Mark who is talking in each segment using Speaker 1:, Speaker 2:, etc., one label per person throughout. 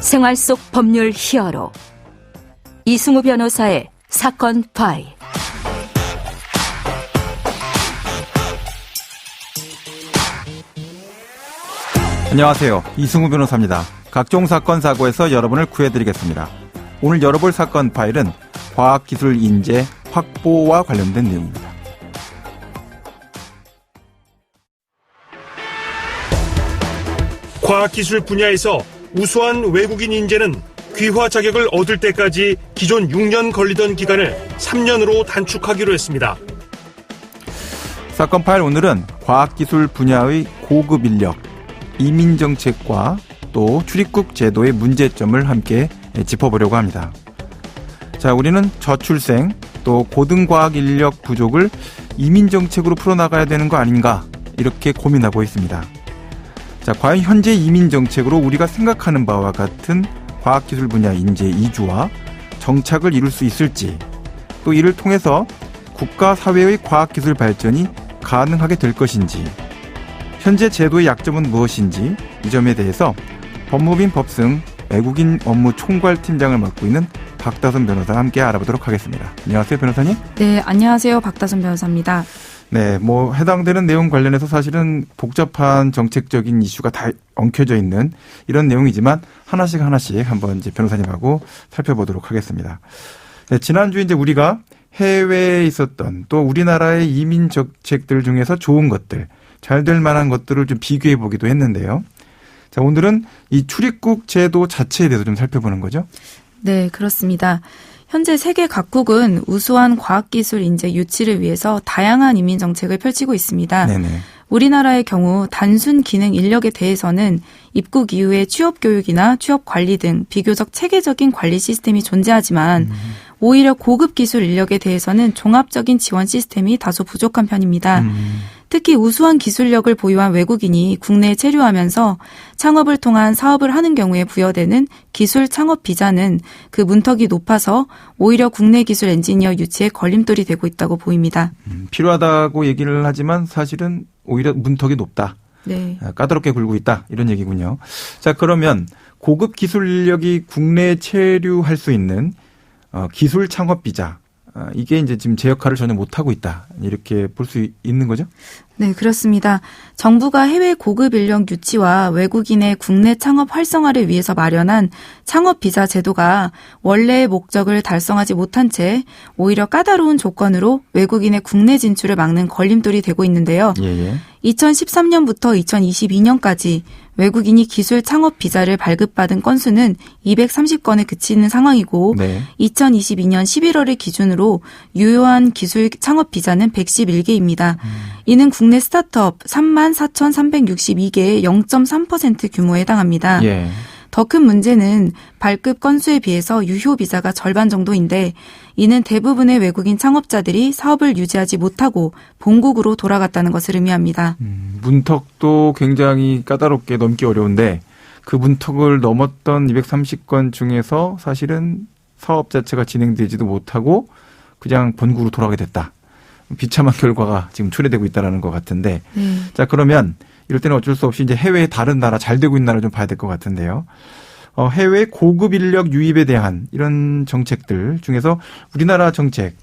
Speaker 1: 생활 속 법률 히어로 이승우 변호사의 사건 파일.
Speaker 2: 안녕하세요. 이승우 변호사입니다. 각종 사건 사고에서 여러분을 구해드리겠습니다. 오늘 열어볼 사건 파일은 과학기술 인재 확보와 관련된 내용입니다.
Speaker 3: 과학기술 분야에서 우수한 외국인 인재는 귀화 자격을 얻을 때까지 기존 6년 걸리던 기간을 3년으로 단축하기로 했습니다.
Speaker 2: 사건 파일 오늘은 과학기술 분야의 고급 인력, 이민정책과 또 출입국 제도의 문제점을 함께 짚어보려고 합니다. 자, 우리는 저출생 또 고등과학 인력 부족을 이민정책으로 풀어나가야 되는 거 아닌가 이렇게 고민하고 있습니다. 자, 과연 현재 이민정책으로 우리가 생각하는 바와 같은 과학기술 분야 인재 이주와 정착을 이룰 수 있을지, 또 이를 통해서 국가 사회의 과학기술 발전이 가능하게 될 것인지, 현재 제도의 약점은 무엇인지 이 점에 대해서 법무빈 법승 외국인 업무 총괄팀장을 맡고 있는 박다솜 변호사와 함께 알아보도록 하겠습니다. 안녕하세요, 변호사님.
Speaker 4: 네, 안녕하세요. 박다솜 변호사입니다.
Speaker 2: 네, 해당되는 내용 관련해서 사실은 복잡한 정책적인 이슈가 다 엉켜져 있는 이런 내용이지만 하나씩 한번 이제 변호사님하고 살펴보도록 하겠습니다. 네, 지난주에 이제 우리가 해외에 있었던 또 우리나라의 이민 정책들 중에서 좋은 것들, 잘 될 만한 것들을 좀 비교해 보기도 했는데요. 자, 오늘은 이 출입국 제도 자체에 대해서 좀 살펴보는 거죠?
Speaker 4: 네, 그렇습니다. 현재 세계 각국은 우수한 과학기술 인재 유치를 위해서 다양한 이민 정책을 펼치고 있습니다.
Speaker 2: 네네.
Speaker 4: 우리나라의 경우 단순 기능 인력에 대해서는 입국 이후의 취업 교육이나 취업 관리 등 비교적 체계적인 관리 시스템이 존재하지만 오히려 고급 기술 인력에 대해서는 종합적인 지원 시스템이 다소 부족한 편입니다. 특히 우수한 기술력을 보유한 외국인이 국내에 체류하면서 창업을 통한 사업을 하는 경우에 부여되는 기술 창업 비자는 그 문턱이 높아서 오히려 국내 기술 엔지니어 유치에 걸림돌이 되고 있다고 보입니다.
Speaker 2: 필요하다고 얘기를 하지만 사실은 오히려 문턱이 높다.
Speaker 4: 네.
Speaker 2: 까다롭게 굴고 있다. 이런 얘기군요. 자, 그러면 고급 기술 인력이 국내에 체류할 수 있는 기술 창업 비자, 이게 이제 지금 제 역할을 전혀 못하고 있다. 이렇게 볼 수 있는 거죠?
Speaker 4: 네, 그렇습니다. 정부가 해외 고급 인력 유치와 외국인의 국내 창업 활성화를 위해서 마련한 창업 비자 제도가 원래의 목적을 달성하지 못한 채 오히려 까다로운 조건으로 외국인의 국내 진출을 막는 걸림돌이 되고 있는데요.
Speaker 2: 예.
Speaker 4: 2013년부터 2022년까지 외국인이 기술 창업 비자를 발급받은 건수는 230건에 그치는 상황이고 네. 2022년 11월을 기준으로 유효한 기술 창업 비자는 111개입니다. 이는 국내 스타트업 34,362개의 0.3% 규모에 해당합니다.
Speaker 2: 예.
Speaker 4: 더 큰 문제는 발급 건수에 비해서 유효 비자가 절반 정도인데 이는 대부분의 외국인 창업자들이 사업을 유지하지 못하고 본국으로 돌아갔다는 것을 의미합니다.
Speaker 2: 문턱도 굉장히 까다롭게 넘기 어려운데 그 문턱을 넘었던 230건 중에서 사실은 사업 자체가 진행되지도 못하고 그냥 본국으로 돌아가게 됐다. 비참한 결과가 지금 초래되고 있다는 것 같은데 자, 그러면 이럴 때는 어쩔 수 없이 이제 해외의 다른 나라, 잘 되고 있는 나라 좀 봐야 될 것 같은데요. 해외 고급 인력 유입에 대한 이런 정책들 중에서 우리나라 정책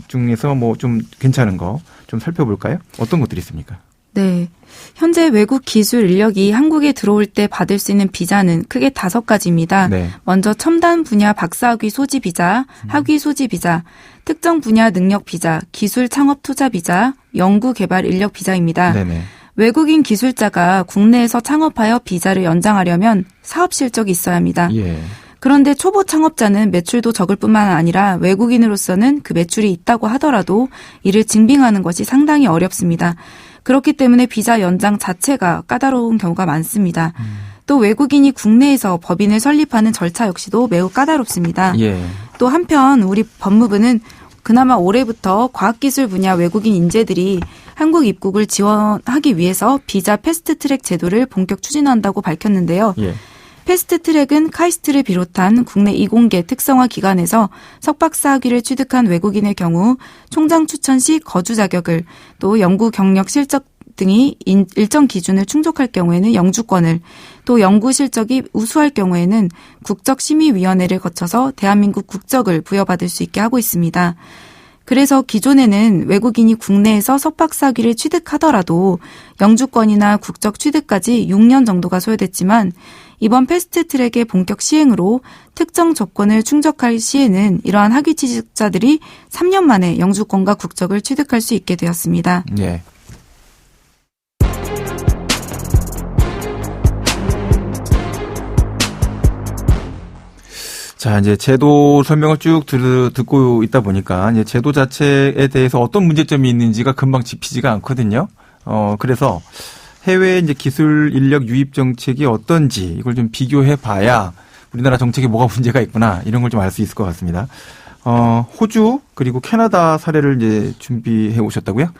Speaker 2: 중에서 좀 괜찮은 거 좀 살펴볼까요? 어떤 것들이 있습니까?
Speaker 4: 네. 현재 외국 기술 인력이 한국에 들어올 때 받을 수 있는 비자는 크게 5가지입니다. 네. 먼저 첨단 분야 박사학위 소지 비자, 학위 소지 비자, 특정 분야 능력 비자, 기술 창업 투자 비자, 연구 개발 인력 비자입니다. 네네. 외국인 기술자가 국내에서 창업하여 비자를 연장하려면 사업 실적이 있어야 합니다. 예. 그런데 초보 창업자는 매출도 적을 뿐만 아니라 외국인으로서는 그 매출이 있다고 하더라도 이를 증빙하는 것이 상당히 어렵습니다. 그렇기 때문에 비자 연장 자체가 까다로운 경우가 많습니다. 또 외국인이 국내에서 법인을 설립하는 절차 역시도 매우 까다롭습니다. 예. 또 한편 우리 법무부는 그나마 올해부터 과학기술 분야 외국인 인재들이 한국 입국을 지원하기 위해서 비자 패스트트랙 제도를 본격 추진한다고 밝혔는데요. 예. 패스트트랙은 카이스트를 비롯한 국내 이공계 특성화 기관에서 석박사 학위를 취득한 외국인의 경우 총장 추천 시 거주 자격을 또 연구 경력 실적 등이 일정 기준을 충족할 경우에는 영주권을, 또 연구 실적이 우수할 경우에는 국적심의위원회를 거쳐서 대한민국 국적을 부여받을 수 있게 하고 있습니다. 그래서 기존에는 외국인이 국내에서 석박사학위를 취득하더라도 영주권이나 국적 취득까지 6년 정도가 소요됐지만 이번 패스트트랙의 본격 시행으로 특정 조건을 충족할 시에는 이러한 학위 취득자들이 3년 만에 영주권과 국적을 취득할 수 있게 되었습니다.
Speaker 2: 네. 자, 이제 제도 설명을 쭉 듣고 있다 보니까 이제 제도 자체에 대해서 어떤 문제점이 있는지가 금방 짚히지가 않거든요. 그래서 해외 이제 기술 인력 유입 정책이 어떤지 이걸 좀 비교해 봐야 우리나라 정책에 뭐가 문제가 있구나 이런 걸 좀 알 수 있을 것 같습니다. 호주 그리고 캐나다 사례를 이제 준비해 오셨다고요?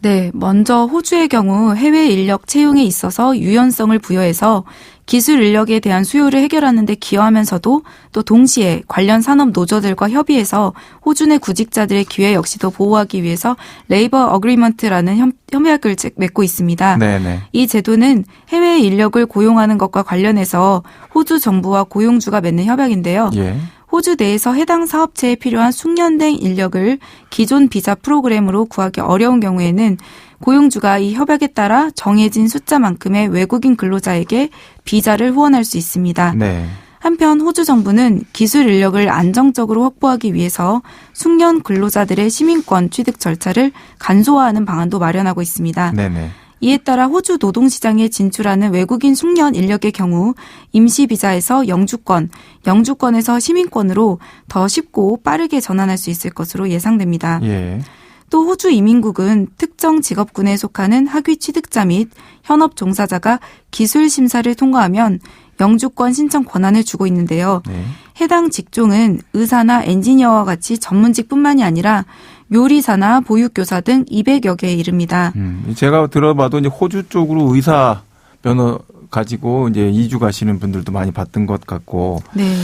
Speaker 4: 네, 먼저 호주의 경우 해외 인력 채용에 있어서 유연성을 부여해서 기술 인력에 대한 수요를 해결하는 데 기여하면서도 또 동시에 관련 산업 노조들과 협의해서 호주 내 구직자들의 기회 역시도 보호하기 위해서 레이버 어그리먼트라는 협약을 맺고 있습니다.
Speaker 2: 네네.
Speaker 4: 이 제도는 해외 인력을 고용하는 것과 관련해서 호주 정부와 고용주가 맺는 협약인데요.
Speaker 2: 예.
Speaker 4: 호주 내에서 해당 사업체에 필요한 숙련된 인력을 기존 비자 프로그램으로 구하기 어려운 경우에는 고용주가 이 협약에 따라 정해진 숫자만큼의 외국인 근로자에게 비자를 후원할 수 있습니다.
Speaker 2: 네.
Speaker 4: 한편 호주 정부는 기술 인력을 안정적으로 확보하기 위해서 숙련 근로자들의 시민권 취득 절차를 간소화하는 방안도 마련하고 있습니다.
Speaker 2: 네네.
Speaker 4: 이에 따라 호주 노동시장에 진출하는 외국인 숙련 인력의 경우 임시비자에서 영주권, 영주권에서 시민권으로 더 쉽고 빠르게 전환할 수 있을 것으로 예상됩니다.
Speaker 2: 예.
Speaker 4: 또 호주 이민국은 특정 직업군에 속하는 학위 취득자 및 현업 종사자가 기술 심사를 통과하면 영주권 신청 권한을 주고 있는데요.
Speaker 2: 네.
Speaker 4: 해당 직종은 의사나 엔지니어와 같이 전문직뿐만이 아니라 요리사나 보육교사 등 200여 개에 이릅니다.
Speaker 2: 제가 들어봐도 이제 호주 쪽으로 의사 면허 가지고 이제 이주 가시는 분들도 많이 봤던 것 같고,
Speaker 4: 네.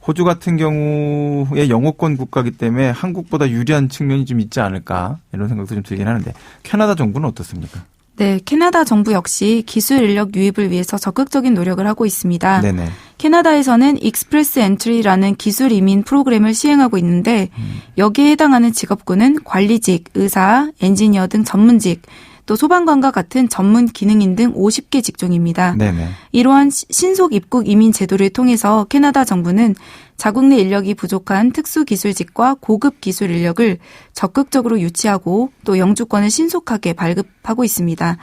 Speaker 2: 호주 같은 경우에 영어권 국가이기 때문에 한국보다 유리한 측면이 좀 있지 않을까 이런 생각도 좀 들긴 하는데 캐나다 정부는 어떻습니까?
Speaker 4: 네, 캐나다 정부 역시 기술 인력 유입을 위해서 적극적인 노력을 하고 있습니다.
Speaker 2: 네네.
Speaker 4: 캐나다에서는 익스프레스 엔트리라는 기술 이민 프로그램을 시행하고 있는데 여기에 해당하는 직업군은 관리직, 의사, 엔지니어 등 전문직, 또 소방관과 같은 전문 기능인 등 50개 직종입니다.
Speaker 2: 네네.
Speaker 4: 이러한 신속 입국 이민 제도를 통해서 캐나다 정부는 자국 내 인력이 부족한 특수기술직과 고급 기술 인력을 적극적으로 유치하고 또 영주권을 신속하게 발급하고 있습니다.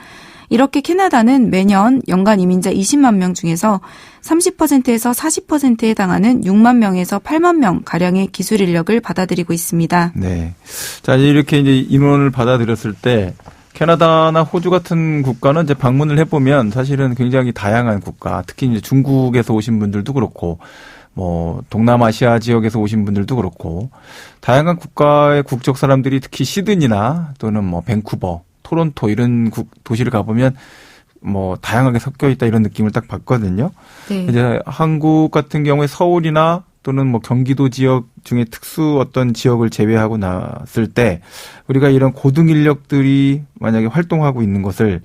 Speaker 4: 이렇게 캐나다는 매년 연간 이민자 20만 명 중에서 30%에서 40%에 해당하는 6만 명에서 8만 명 가량의 기술 인력을 받아들이고 있습니다.
Speaker 2: 네. 자, 이렇게 이제 인원을 받아들였을 때 캐나다나 호주 같은 국가는 이제 방문을 해보면 사실은 굉장히 다양한 국가, 특히 이제 중국에서 오신 분들도 그렇고, 뭐 동남아시아 지역에서 오신 분들도 그렇고, 다양한 국가의 국적 사람들이 특히 시드니나 또는 뭐 밴쿠버, 토론토 이런 도시를 가보면 뭐 다양하게 섞여 있다 이런 느낌을 딱 받거든요.
Speaker 4: 네.
Speaker 2: 이제 한국 같은 경우에 서울이나 또는 뭐 경기도 지역 중에 특수 어떤 지역을 제외하고 났을 때 우리가 이런 고등 인력들이 만약에 활동하고 있는 것을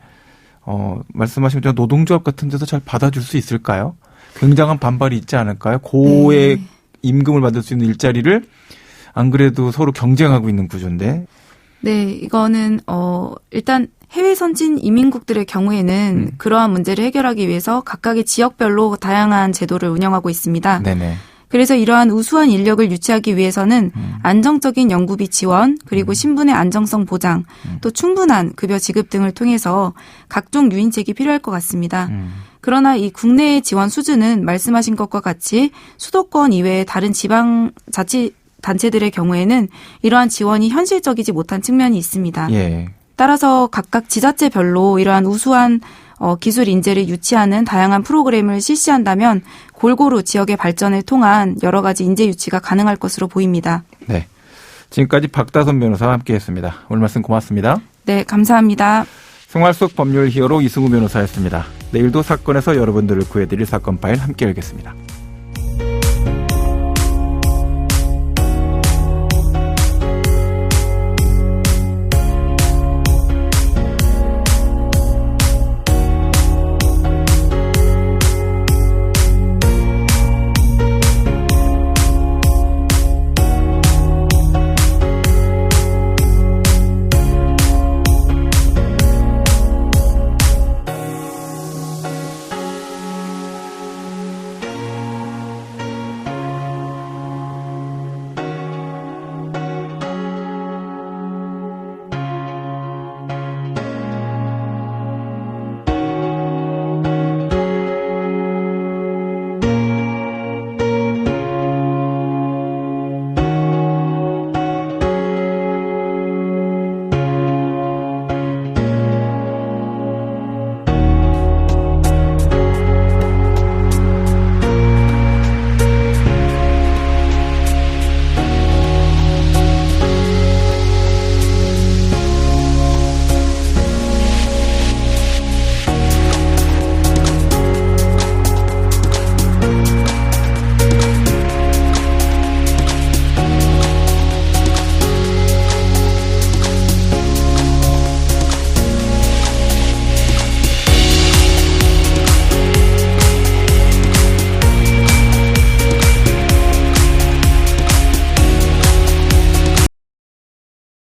Speaker 2: 말씀하신 것처럼 노동조합 같은 데서 잘 받아줄 수 있을까요? 굉장한 반발이 있지 않을까요? 고의 임금을 받을 수 있는 일자리를 안 그래도 서로 경쟁하고 있는 구조인데.
Speaker 4: 네, 이거는 일단 해외 선진 이민국들의 경우에는 그러한 문제를 해결하기 위해서 각각의 지역별로 다양한 제도를 운영하고 있습니다.
Speaker 2: 네네.
Speaker 4: 그래서 이러한 우수한 인력을 유치하기 위해서는 안정적인 연구비 지원, 그리고 신분의 안정성 보장, 또 충분한 급여 지급 등을 통해서 각종 유인책이 필요할 것 같습니다. 그러나 이 국내의 지원 수준은 말씀하신 것과 같이 수도권 이외의 다른 지방자치단체들의 경우에는 이러한 지원이 현실적이지 못한 측면이 있습니다.
Speaker 2: 예.
Speaker 4: 따라서 각각 지자체별로 이러한 우수한 기술 인재를 유치하는 다양한 프로그램을 실시한다면 골고루 지역의 발전을 통한 여러 가지 인재 유치가 가능할 것으로 보입니다.
Speaker 2: 네. 지금까지 박다선 변호사와 함께했습니다. 오늘 말씀 고맙습니다.
Speaker 4: 네, 감사합니다.
Speaker 2: 생활 속 법률 히어로 이승우 변호사였습니다. 내일도 사건에서 여러분들을 구해드릴 사건 파일 함께 열겠습니다.